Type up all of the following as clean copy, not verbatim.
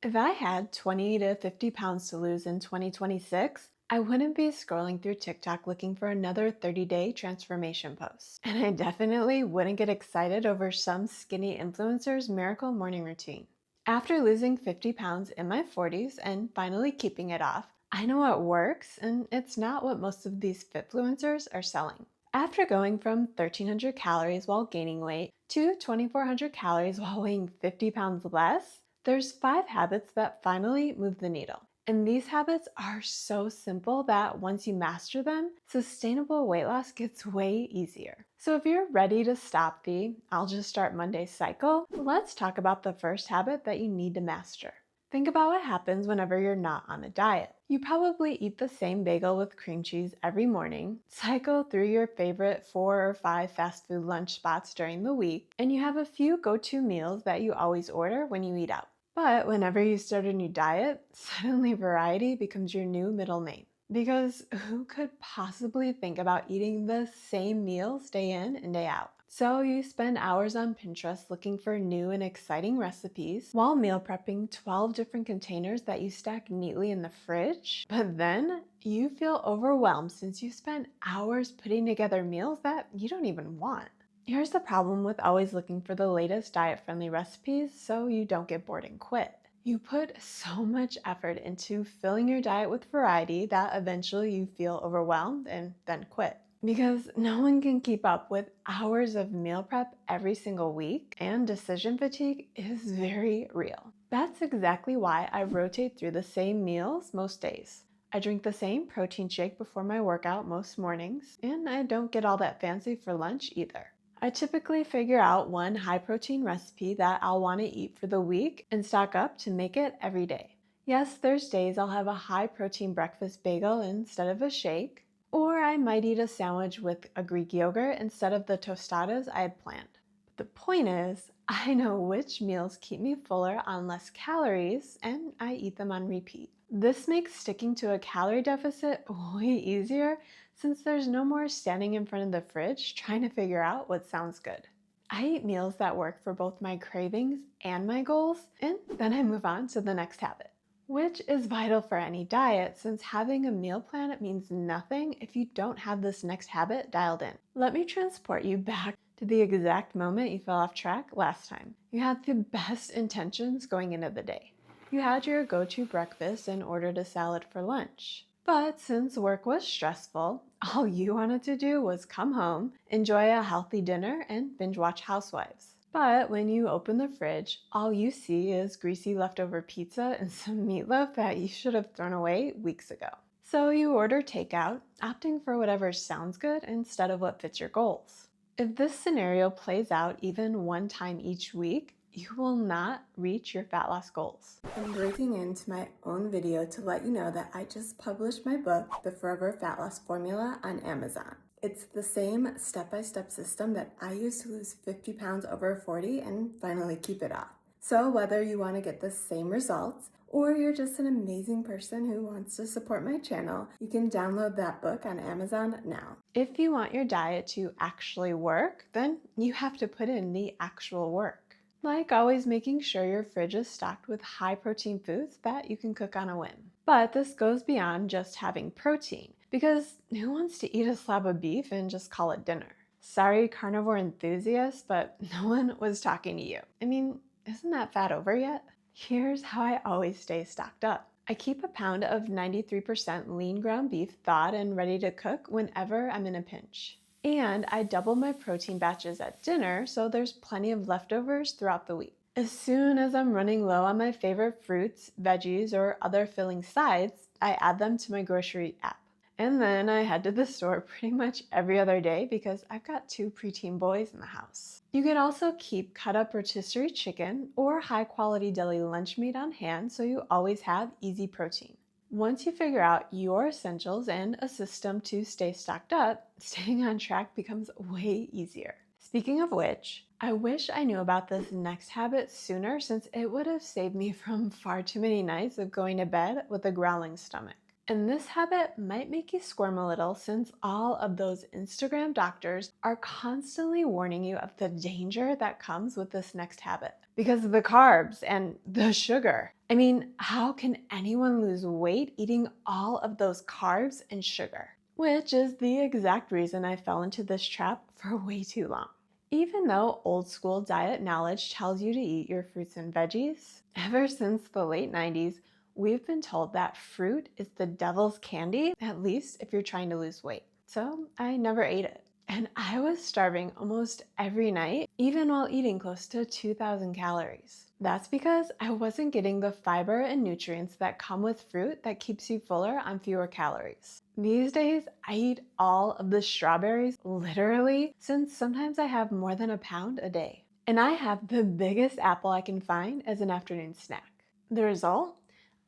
If I had 20 to 50 pounds to lose in 2026, I wouldn't be scrolling through TikTok looking for another 30-day transformation post. And I definitely wouldn't get excited over some skinny influencer's miracle morning routine. After losing 50 pounds in my 40s and finally keeping it off, I know what works and it's not what most of these fitfluencers are selling. After going from 1,300 calories while gaining weight to 2,400 calories while weighing 50 pounds less, there's 5 habits that finally move the needle. And these habits are so simple that once you master them, sustainable weight loss gets way easier. So if you're ready to stop the I'll just start Monday cycle, let's talk about the first habit that you need to master. Think about what happens whenever you're not on a diet. You probably eat the same bagel with cream cheese every morning, cycle through your favorite 4 or 5 fast food lunch spots during the week, and you have a few go-to meals that you always order when you eat out. But whenever you start a new diet, suddenly variety becomes your new middle name. Because who could possibly think about eating the same meals day in and day out? So you spend hours on Pinterest looking for new and exciting recipes while meal prepping 12 different containers that you stack neatly in the fridge. But then you feel overwhelmed since you spent hours putting together meals that you don't even want. Here's the problem with always looking for the latest diet-friendly recipes so you don't get bored and quit. You put so much effort into filling your diet with variety that eventually you feel overwhelmed and then quit. Because no one can keep up with hours of meal prep every single week, and decision fatigue is very real. That's exactly why I rotate through the same meals most days. I drink the same protein shake before my workout most mornings, and I don't get all that fancy for lunch either. I typically figure out one high protein recipe that I'll want to eat for the week and stock up to make it every day. Yes, there's days I'll have a high protein breakfast bagel instead of a shake, or I might eat a sandwich with a Greek yogurt instead of the tostadas I had planned. But the point is, I know which meals keep me fuller on less calories and I eat them on repeat. This makes sticking to a calorie deficit way easier since there's no more standing in front of the fridge trying to figure out what sounds good. I eat meals that work for both my cravings and my goals, and then I move on to the next habit, which is vital for any diet since having a meal plan means nothing if you don't have this next habit dialed in. Let me transport you back to the exact moment you fell off track last time. You had the best intentions going into the day. You had your go-to breakfast and ordered a salad for lunch. But since work was stressful, all you wanted to do was come home, enjoy a healthy dinner, and binge watch Housewives. But when you open the fridge, all you see is greasy leftover pizza and some meatloaf that you should have thrown away weeks ago. So you order takeout, opting for whatever sounds good instead of what fits your goals. If this scenario plays out even one time each week, you will not reach your fat loss goals. I'm breaking into my own video to let you know that I just published my book, The Forever Fat Loss Formula, on Amazon. It's the same step-by-step system that I use to lose 50 pounds over 40 and finally keep it off. So whether you want to get the same results or you're just an amazing person who wants to support my channel, you can download that book on Amazon now. If you want your diet to actually work, then you have to put in the actual work. Like always making sure your fridge is stocked with high protein foods that you can cook on a whim. But this goes beyond just having protein, because who wants to eat a slab of beef and just call it dinner? Sorry, carnivore enthusiasts, but no one was talking to you. I mean, isn't that fat over yet? Here's how I always stay stocked up. I keep a pound of 93% lean ground beef thawed and ready to cook whenever I'm in a pinch. And I double my protein batches at dinner so there's plenty of leftovers throughout the week. As soon as I'm running low on my favorite fruits, veggies, or other filling sides, I add them to my grocery app. And then I head to the store pretty much every other day because I've got 2 preteen boys in the house. You can also keep cut up rotisserie chicken or high quality deli lunch meat on hand so you always have easy protein. Once you figure out your essentials and a system to stay stocked up, staying on track becomes way easier. Speaking of which, I wish I knew about this next habit sooner since it would have saved me from far too many nights of going to bed with a growling stomach. And this habit might make you squirm a little since all of those Instagram doctors are constantly warning you of the danger that comes with this next habit because of the carbs and the sugar. I mean, how can anyone lose weight eating all of those carbs and sugar? Which is the exact reason I fell into this trap for way too long. Even though old school diet knowledge tells you to eat your fruits and veggies, ever since the late 90s, we've been told that fruit is the devil's candy, at least if you're trying to lose weight. So I never ate it. And I was starving almost every night, even while eating close to 2,000 calories. That's because I wasn't getting the fiber and nutrients that come with fruit that keeps you fuller on fewer calories. These days, I eat all of the strawberries, literally, since sometimes I have more than a pound a day. And I have the biggest apple I can find as an afternoon snack. The result?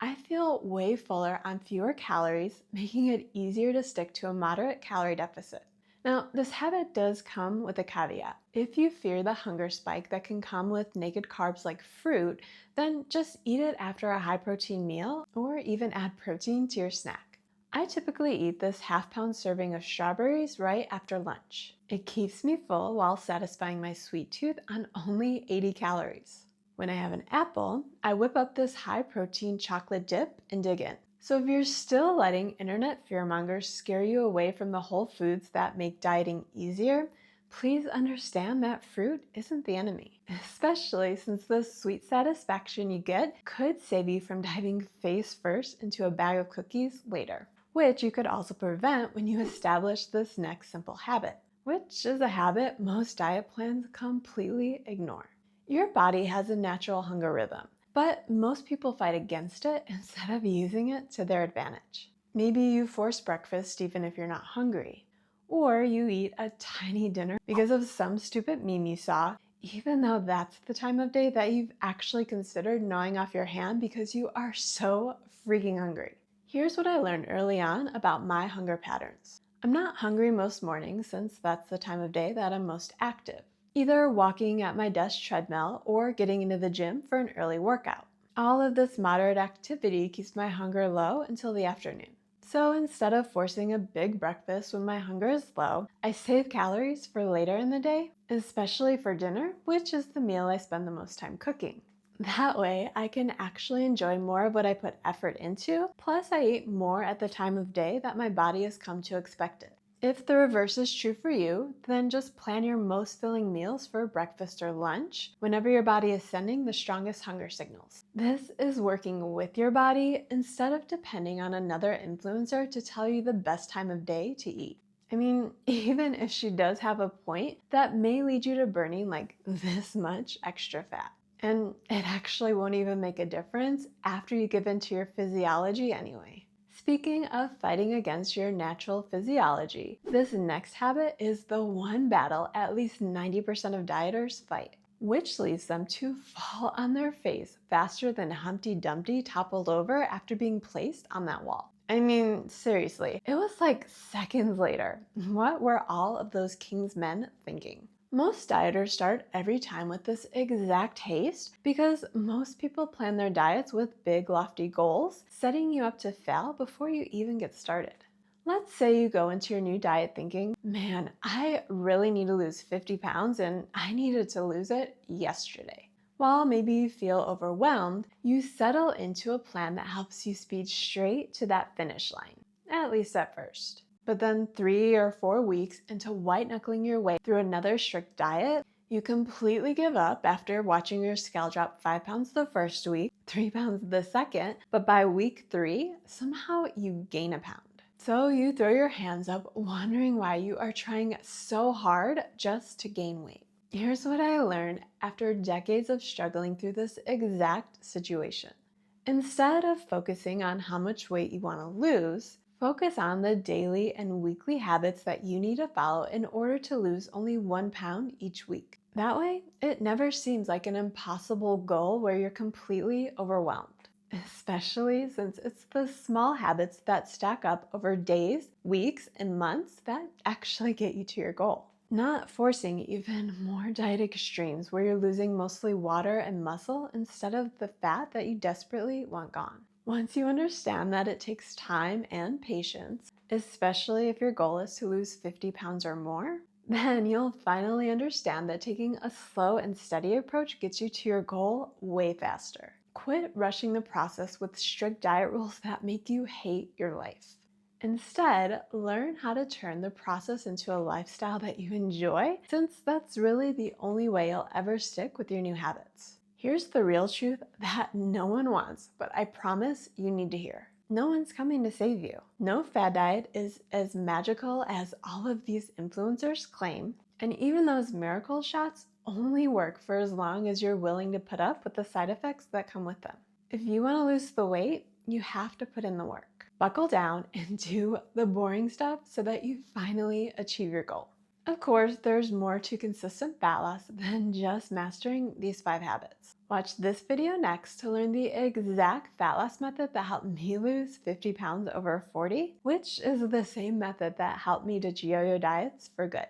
I feel way fuller on fewer calories, making it easier to stick to a moderate calorie deficit. Now, this habit does come with a caveat. If you fear the hunger spike that can come with naked carbs like fruit, then just eat it after a high protein meal or even add protein to your snack. I typically eat this half-pound serving of strawberries right after lunch. It keeps me full while satisfying my sweet tooth on only 80 calories. When I have an apple, I whip up this high-protein chocolate dip and dig in. So if you're still letting internet fearmongers scare you away from the whole foods that make dieting easier, please understand that fruit isn't the enemy, especially since the sweet satisfaction you get could save you from diving face first into a bag of cookies later, which you could also prevent when you establish this next simple habit, which is a habit most diet plans completely ignore. Your body has a natural hunger rhythm, but most people fight against it instead of using it to their advantage. Maybe you force breakfast even if you're not hungry, or you eat a tiny dinner because of some stupid meme you saw, even though that's the time of day that you've actually considered gnawing off your hand because you are so freaking hungry. Here's what I learned early on about my hunger patterns. I'm not hungry most mornings since that's the time of day that I'm most active, either walking at my desk treadmill or getting into the gym for an early workout. All of this moderate activity keeps my hunger low until the afternoon. So instead of forcing a big breakfast when my hunger is low, I save calories for later in the day, especially for dinner, which is the meal I spend the most time cooking. That way, I can actually enjoy more of what I put effort into, plus I eat more at the time of day that my body has come to expect it. If the reverse is true for you, then just plan your most filling meals for breakfast or lunch whenever your body is sending the strongest hunger signals. This is working with your body instead of depending on another influencer to tell you the best time of day to eat. I mean, even if she does have a point, that may lead you to burning like this much extra fat. And it actually won't even make a difference after you give in to your physiology anyway. Speaking of fighting against your natural physiology, this next habit is the one battle at least 90% of dieters fight, which leads them to fall on their face faster than Humpty Dumpty toppled over after being placed on that wall. I mean, seriously, it was like seconds later. What were all of those king's men thinking? Most dieters start every time with this exact haste because most people plan their diets with big, lofty goals, setting you up to fail before you even get started. Let's say you go into your new diet thinking, man, I really need to lose 50 pounds and I needed to lose it yesterday. While maybe you feel overwhelmed, you settle into a plan that helps you speed straight to that finish line, at least at first. But then 3 or 4 weeks into white knuckling your way through another strict diet, you completely give up after watching your scale drop 5 pounds the first week, 3 pounds the second, but by week 3, somehow you gain a pound. So you throw your hands up wondering why you are trying so hard just to gain weight. Here's what I learned after decades of struggling through this exact situation. Instead of focusing on how much weight you want to lose, focus on the daily and weekly habits that you need to follow in order to lose only 1 pound each week. That way, it never seems like an impossible goal where you're completely overwhelmed, especially since it's the small habits that stack up over days, weeks, and months that actually get you to your goal. Not forcing even more diet extremes where you're losing mostly water and muscle instead of the fat that you desperately want gone. Once you understand that it takes time and patience, especially if your goal is to lose 50 pounds or more, then you'll finally understand that taking a slow and steady approach gets you to your goal way faster. Quit rushing the process with strict diet rules that make you hate your life. Instead, learn how to turn the process into a lifestyle that you enjoy, since that's really the only way you'll ever stick with your new habits. Here's the real truth that no one wants, but I promise you need to hear. No one's coming to save you. No fad diet is as magical as all of these influencers claim, and even those miracle shots only work for as long as you're willing to put up with the side effects that come with them. If you want to lose the weight, you have to put in the work. Buckle down and do the boring stuff so that you finally achieve your goal. Of course, there's more to consistent fat loss than just mastering these 5 habits. Watch this video next to learn the exact fat loss method that helped me lose 50 pounds over 40, which is the same method that helped me ditch yo-yo diets for good.